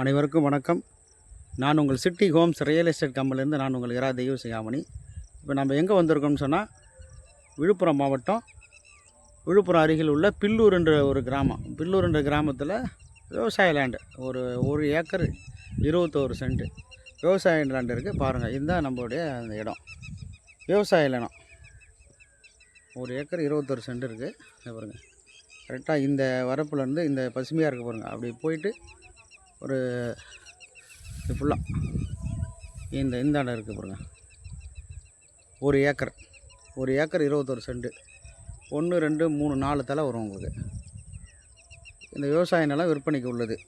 அனைவருக்கும் வணக்கம். நான் உங்கள் சிட்டி ஹோம்ஸ் ரியல் எஸ்டேட் கம்பெனிலேருந்து நான் உங்கள் இரா தெய்வ சிகாமணி. இப்போ நம்ம எங்கே வந்திருக்கோம்னு சொன்னால், விழுப்புரம் மாவட்டம் விழுப்புரம் அருகில் உள்ள பில்லூர் என்ற ஒரு கிராமம். பில்லூர் என்ற கிராமத்தில் விவசாய லேண்டு ஒரு ஏக்கர் 21 சென்ட் விவசாய லேண்டு இருக்குது. பாருங்கள், இதுதான் நம்மளுடைய அந்த இடம், விவசாய இடம். 1 ஏக்கர் 21 சென்ட் இருக்குது. பாருங்கள், கரெக்டாக இந்த வரப்புலேருந்து இந்த பசுமையாக இருக்குது பாருங்கள். அப்படி போயிட்டு ஒரு ஃபுல்லாக இந்த இடம் இருக்குது பாருங்கள். 1 ஏக்கர் 21 சென்ட் 1 2 3 4 தலை வரும் உங்களுக்கு. இந்த விவசாய நிலம் விற்பனைக்கு உள்ளது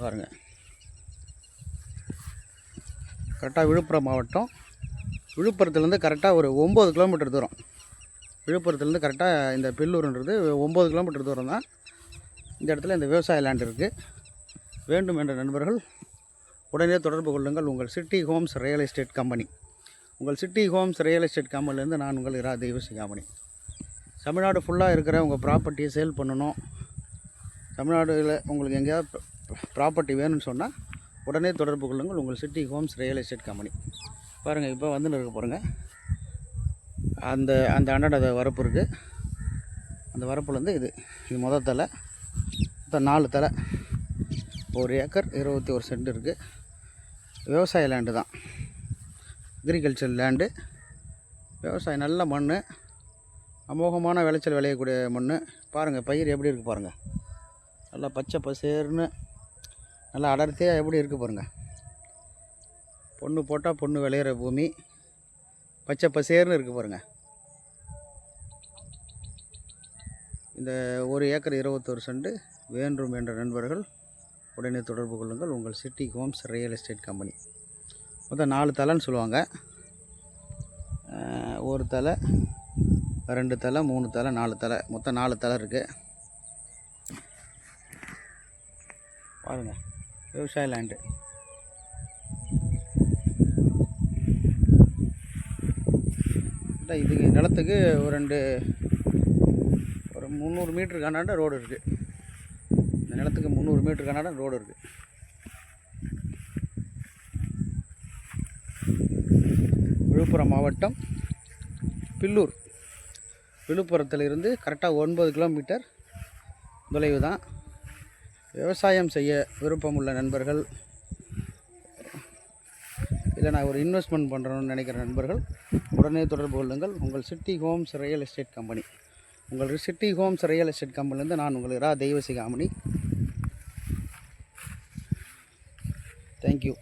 பாருங்கள். கரெக்டாக விழுப்புரம் மாவட்டம், விழுப்புரத்துலேருந்து கரெக்டாக ஒரு 9 கிலோமீட்டர் தூரம். விழுப்புரத்துலேருந்து கரெக்டாக இந்த பில்லூர்ன்றது 9 கிலோமீட்டர் தூரம் தான். இந்த இடத்துல இந்த விவசாய லேண்ட் இருக்குது. வேண்டும் என்ற நண்பர்கள் உடனே தொடர்பு கொள்ளுங்கள். உங்கள் city Holmes real estate company. உங்கள் சிட்டி ஹோம்ஸ் ரியல் எஸ்டேட் கம்பெனிலேருந்து நான் உங்கள் இரா தெய்வ சிகாமணி. தமிழ்நாடு ஃபுல்லாக இருக்கிற உங்கள் ப்ராப்பர்ட்டியை சேல் பண்ணணும், தமிழ்நாடுல உங்களுக்கு எங்கேயாவது ப்ராப்பர்ட்டி வேணும்னு சொன்னால் உடனே தொடர்பு கொள்ளுங்கள். உங்கள் city Holmes real estate company. பாருங்கள், இப்போ வந்துன்னு இருக்க பாருங்கள். அந்த அண்டாண்ட வரப்பு இருக்குது. அந்த வரப்புலேருந்து இது மொதல் தலை, மொத்தம் 4 தலை, 1 ஏக்கர் 21 சென்ட் இருக்குது. விவசாய லேண்டு தான், அக்ரிகல்ச்சர் லேண்டு. விவசாயம் நல்ல மண், அமோகமான விளைச்சல் விளையக்கூடிய மண். பாருங்கள், பயிர் எப்படி இருக்குது பாருங்கள். நல்லா பச்சை பசேர்னு நல்லா அடர்த்தியாக எப்படி இருக்குது பாருங்கள். பொண்ணு போட்டால் பொண்ணு விளையிற பூமி, பச்சை பசேர்னு இருக்குது பாருங்கள். இந்த 1 ஏக்கர் 21 சென்ட் வேண்டும் என்ற நண்பர்கள் உடனே தொடர்பு கொள்ளுங்கள். உங்கள் city Holmes real estate company. மொத்தம் 4 தலைன்னு சொல்லுவாங்க. 1 தலை, 2 தலை, 3 தலை, 4 தலை, மொத்தம் 4 தலை இருக்குது. பாருங்கள், விவசாய லேண்டு. இது நிலத்துக்கு ஒரு 300 மீட்டருக்கு அண்ணாண்ட ரோடு இருக்குது. இந்த நிலத்துக்கு 300 மீட்டருக்கு அண்ணாண்ட ரோடு இருக்குது. விழுப்புரம் மாவட்டம் பில்லூர், விழுப்புரத்திலிருந்து கரெக்டாக 9 கிலோமீட்டர் தொலைவு தான். விவசாயம் செய்ய விருப்பமுள்ள நண்பர்கள், இல்லை நான் ஒரு இன்வெஸ்ட்மெண்ட் பண்ணுறோன்னு நினைக்கிற நண்பர்கள் உடனே தொடர்பு கொள்ளுங்கள். உங்கள் city Holmes real estate company. உங்கள் சிட்டி ஹோம்ஸ் ரியல் எஸ்டேட் கம்பெனிலேருந்து நான் உங்கள் இரா தெய்வ சிகாமணி. தேங்க்யூ.